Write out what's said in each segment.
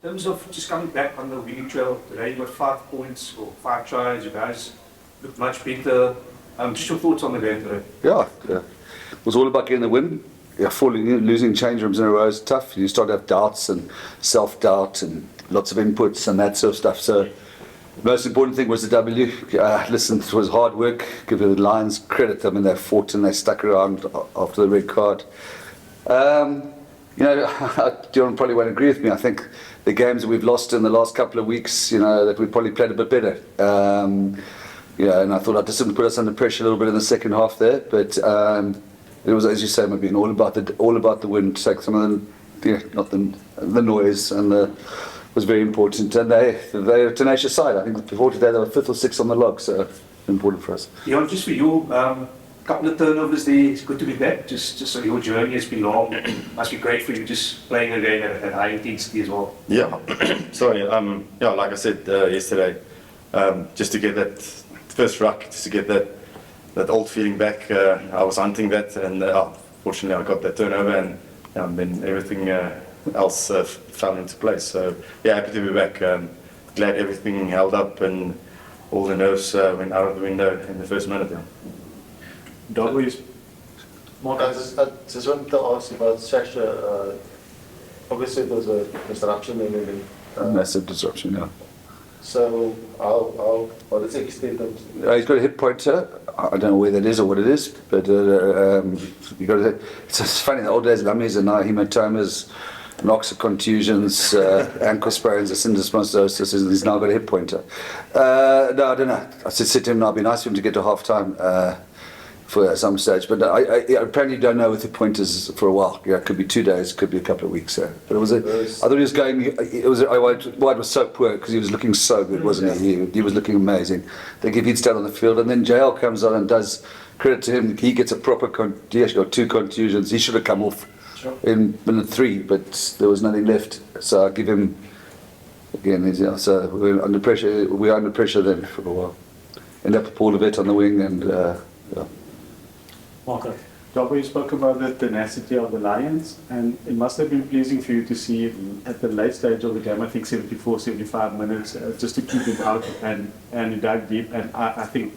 In terms of just coming back on the winning trail, today you got 5 points or 5 tries. You guys look much better. Just your thoughts on the game today? Yeah. It was all about getting the win. Yeah, losing change rooms in a row is tough. You start to have doubts and self-doubt and lots of inputs and that sort of stuff. So the most important thing was the W. Listen, it was hard work. Give the Lions credit. I mean, they fought and they stuck around after the red card. Deon probably won't agree with me. I think the games that we've lost in the last couple of weeks, that we probably played a bit better. And I thought our discipline put us under pressure a little bit in the second half there. But it was, as you say, Mabine, all about the win. Take some of the noise, and was very important. And they're a tenacious side. I think before today they were 5th or 6th on the log, so important for us. Yeah, just for you, couple of turnovers there. It's good to be back. Just so your journey has been long. Must be great for you just playing again at high intensity as well. Yeah. Sorry. Like I said yesterday, just to get that first ruck, just to get that old feeling back. I was hunting that, and fortunately I got that turnover, and then everything else fell into place. So yeah, happy to be back. Glad everything held up and all the nerves went out of the window in the first minute. Yeah. Mark, I just wanted to ask about Sasha. Obviously, there was a disruption and everything. Massive disruption, yeah. So, what is the extent of? He's got a hip pointer. I don't know where that is or what it is, but it's funny. The old days, lummies and now hematomas, knocks, contusions, ankle sprains, syndesmosis. He's now got a hip pointer. No, I don't know. I said to him, it'd be nice for him to get to half time. For some stage, but I apparently don't know with the pointers for a while. Yeah, it could be 2 days, could be a couple of weeks. But it was I thought he was going. Wide was so poor because he was looking so good, wasn't he? He was looking amazing. I think if he'd stayed on the field, and then JL comes on and does, credit to him, he gets a proper. He actually got 2 contusions. He should have come off in minute 3, but there was nothing left. So I give him again. So we were under pressure. We were under pressure then for a while. Ended up with Paul Levette on the wing and. Okay. Dobby, you spoke about the tenacity of the Lions, and it must have been pleasing for you to see at the late stage of the game, I think 74, 75 minutes, just to keep him out and he dug deep. And I think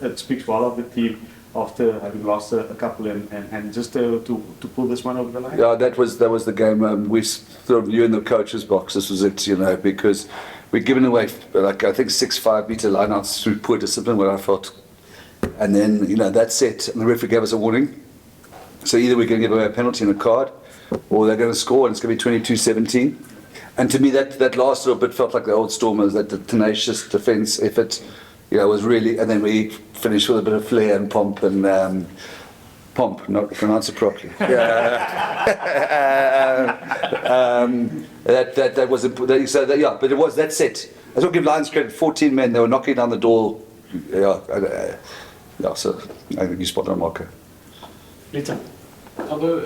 it speaks well of the team after having lost a couple and just to pull this one over the line. Yeah, that was the game. We sort of knew in the coach's box this was it, because we'd given away I think 6 5-meter lineouts through poor discipline, what I felt. And then, that's it. And the referee gave us a warning. So either we're going to give away a penalty and a card, or they're going to score, and it's going to be 22-17. And to me, that last little bit felt like the old Stormers, that the tenacious defence effort, was really. And then we finished with a bit of flair and pomp, not pronounce it properly. That was important. So but it was that's it. I don't give Lions credit. 14 men, they were knocking down the door. So I think you spot on, Marco. Lita. Although,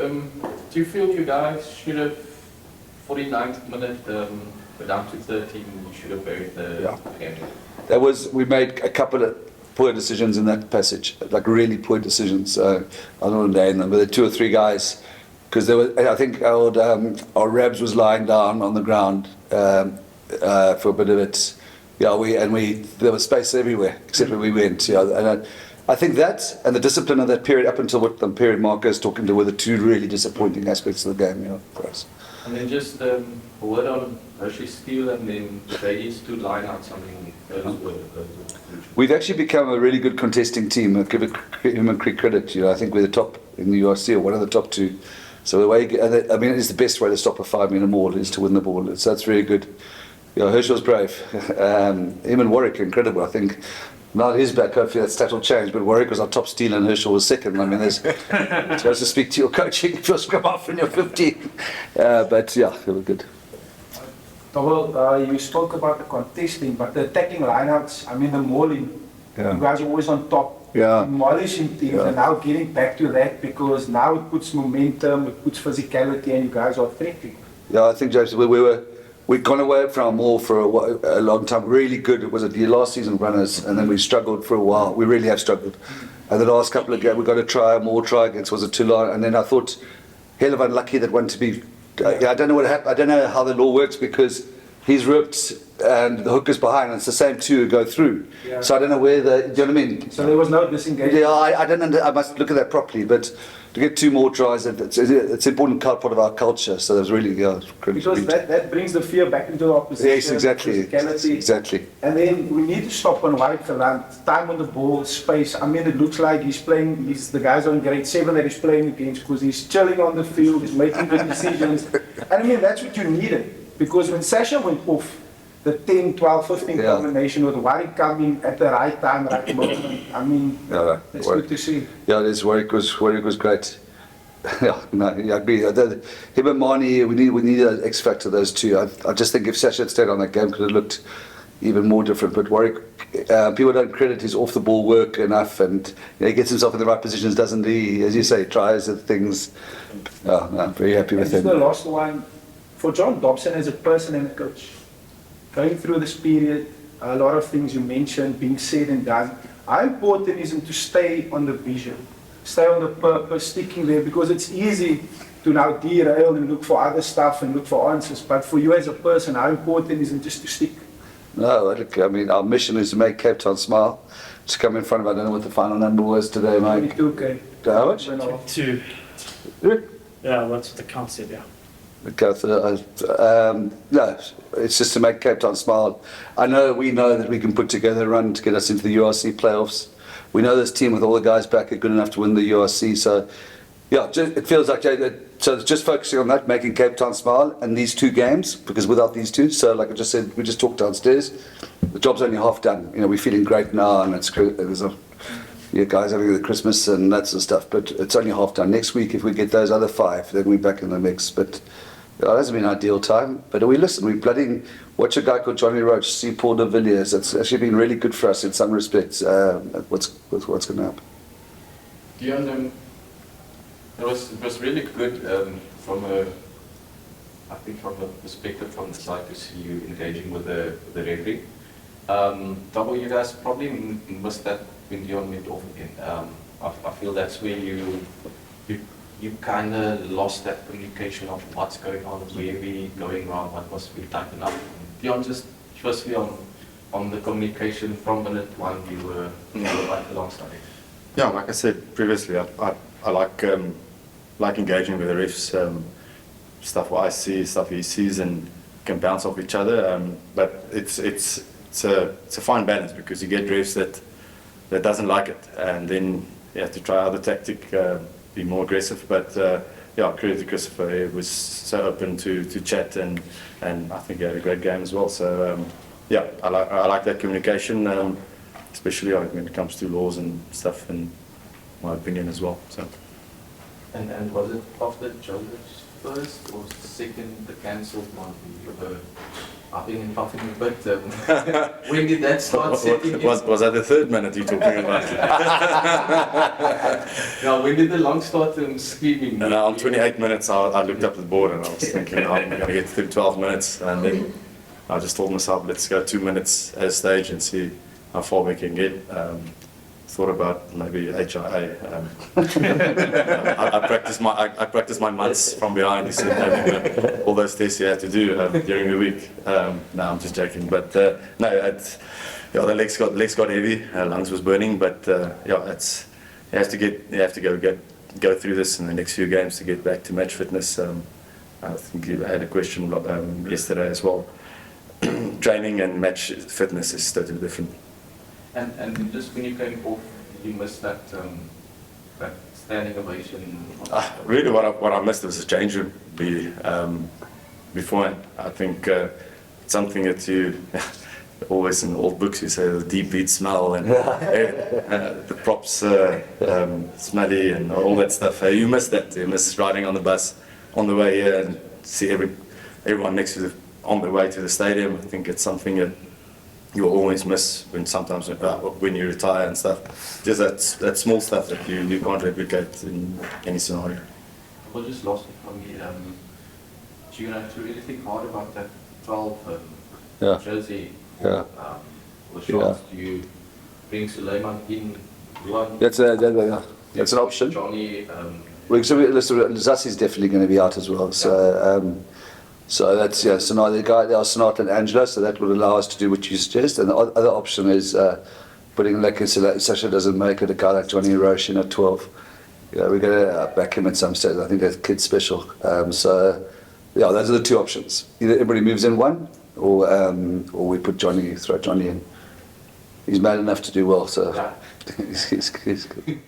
do you feel you guys should have 49th minute, we're down to 13, you should have buried the game? We made a couple of poor decisions in that passage, like really poor decisions. I don't want to name them, but there were 2 or 3 guys, because I think our Rabs was lying down on the ground for a bit of it. There was space everywhere except where we went. And I think that and the discipline of that period up until what the period Marco is talking to were the 2 really disappointing aspects of the game, for us. And then just a word on Hershey Steele and then they stood line out something. We've actually become a really good contesting team. I give him credit. I think we're the top in the URC or one of the top 2. So the way it's the best way to stop a 5-meter maul is to win the ball. So that's really good. Herschel's brave. Him and Warwick, incredible. I think now he's back, hopefully that stat will change, but Warwick was our top steal and Herschel was second. I mean, there's supposed to speak to your coaching if you're scrum off when you're 15. But yeah, it was good. Well, you spoke about the contesting, but the attacking lineouts, the mauling, you guys are always on top, demolishing teams, and now getting back to that because now it puts momentum, it puts physicality, and you guys are threatening. Yeah, I think, James, we'd gone away from our maul for a long time. Really good. It was the last season runners, and then we struggled for a while. We really have struggled. And the last couple of games, we got to try against was it too long? And then I thought, hell of unlucky that one to be. I don't know what happened. I don't know how the law works because he's ripped and the hook is behind, and it's the same two who go through. Yeah. So I don't know where do you know what I mean? So there was no disengagement. Yeah, I don't I must look at that properly, but to get 2 more tries, it's an important part of our culture. So there's really Because that brings the fear back into the opposition. Yes, exactly. Physicality. Exactly. And then we need to stop on Warwick around time on the ball, space. I mean, it looks like the guys are in grade 7 that he's playing against, because he's chilling on the field, he's making good decisions. And I mean, that's what you needed. Because when Sasha went off, the 10, 12, 15 combination with Warwick coming at the right time, right moment, I mean, it's good to see. Yeah, Warwick was great. Yeah, no, I agree. Him and Mani, we need an X factor, those two. I just think if Sasha had stayed on that game, could have looked even more different. But Warwick, people don't credit his off the ball work enough, and he gets himself in the right positions, doesn't he? As you say, tries at things. Oh, no, I'm very happy with him. The last one for John Dobson as a person and a coach. Going through this period, a lot of things you mentioned being said and done. How important is it to stay on the vision, stay on the purpose, sticking there? Because it's easy to now derail and look for other stuff and look for answers. But for you as a person, how important is it just to stick? No, look, I mean, our mission is to make Cape Town smile. To come in front of, I don't know what the final number was today, Mike. 22K. How much? 2. Yeah, that's what the count said, yeah. No, it's just to make Cape Town smile. We know that we can put together a run to get us into the URC playoffs. We know this team with all the guys back are good enough to win the URC. So, yeah, it feels like so just focusing on that, making Cape Town smile, and these 2 games, because without these 2, so like I just said, we just talked downstairs. The job's only half done. We're feeling great now, and guys having the Christmas and that sort of stuff. But it's only half done. Next week, if we get those other 5, then we're back in the mix. But it hasn't been an ideal time, but we watch a guy called Johnny Roach, see Paul de Villiers. It's actually been really good for us in some respects. What's going to happen? Deon, it was really good from a perspective from the side to see you engaging with the referee. Double, you guys probably missed that when Deon went off again. I feel that's where you kind of lost that communication of what's going on, where we going wrong, what was we tighten up. Deon, just firstly on the communication from minute 1, you were right alongside it. Yeah, like I said previously, I like engaging with the refs, stuff what I see, stuff he sees, and can bounce off each other. But it's a fine balance, because you get refs that doesn't like it, and then you have to try other tactic. Be more aggressive, but credit to Christopher. He was so open to chat, and I think he had a great game as well. So I like that communication, especially when it comes to laws and stuff, in my opinion as well. So. And was it after Joseph's first or second, the cancelled one? I think in puffing a bit. When did that start setting in? Was that the 3rd minute you're talking about? Yeah, when did the long start screaming? And on 28 minutes, I looked up at the board and I was thinking, I'm going to get through 12 minutes. And then I just told myself, let's go 2 minutes at a stage and see how far we can get. Thought about maybe HIA. I practiced my months from behind. He said, all those tests you have to do during the week. No, I'm just joking. But the legs got heavy. Lungs was burning. But you have to go through this in the next few games to get back to match fitness. I think you had a question yesterday as well. Training and match fitness is totally different. And just when you came off, you missed that standing ovation. Really, what I missed was the change room before. I think something that you always in old books you say the deep beat smell and the props smelly and all that stuff. You miss that. You miss riding on the bus on the way here and see everyone next to on the way to the stadium. I think it's something that you'll always miss when you retire and stuff. Just that small stuff that you can't replicate in any scenario. Well, just lost it from me. Do you have to really think hard about that 12 jersey? Yeah. Or shots? Do you bring Suleiman in? That's an option. Johnny. Zassi's definitely going to be out as well. So So that's, yeah, so now the guy, they are Sonata and Angela, so that would allow us to do what you suggest. And the other option is putting, like, so Sasha doesn't make it, a guy like Johnny Roche in at 12. You know, we're going to back him at some stage. I think that kid's special. So, yeah, those are the two options. Either everybody moves in one, or we put throw Johnny in. He's mad enough to do well, so he's good.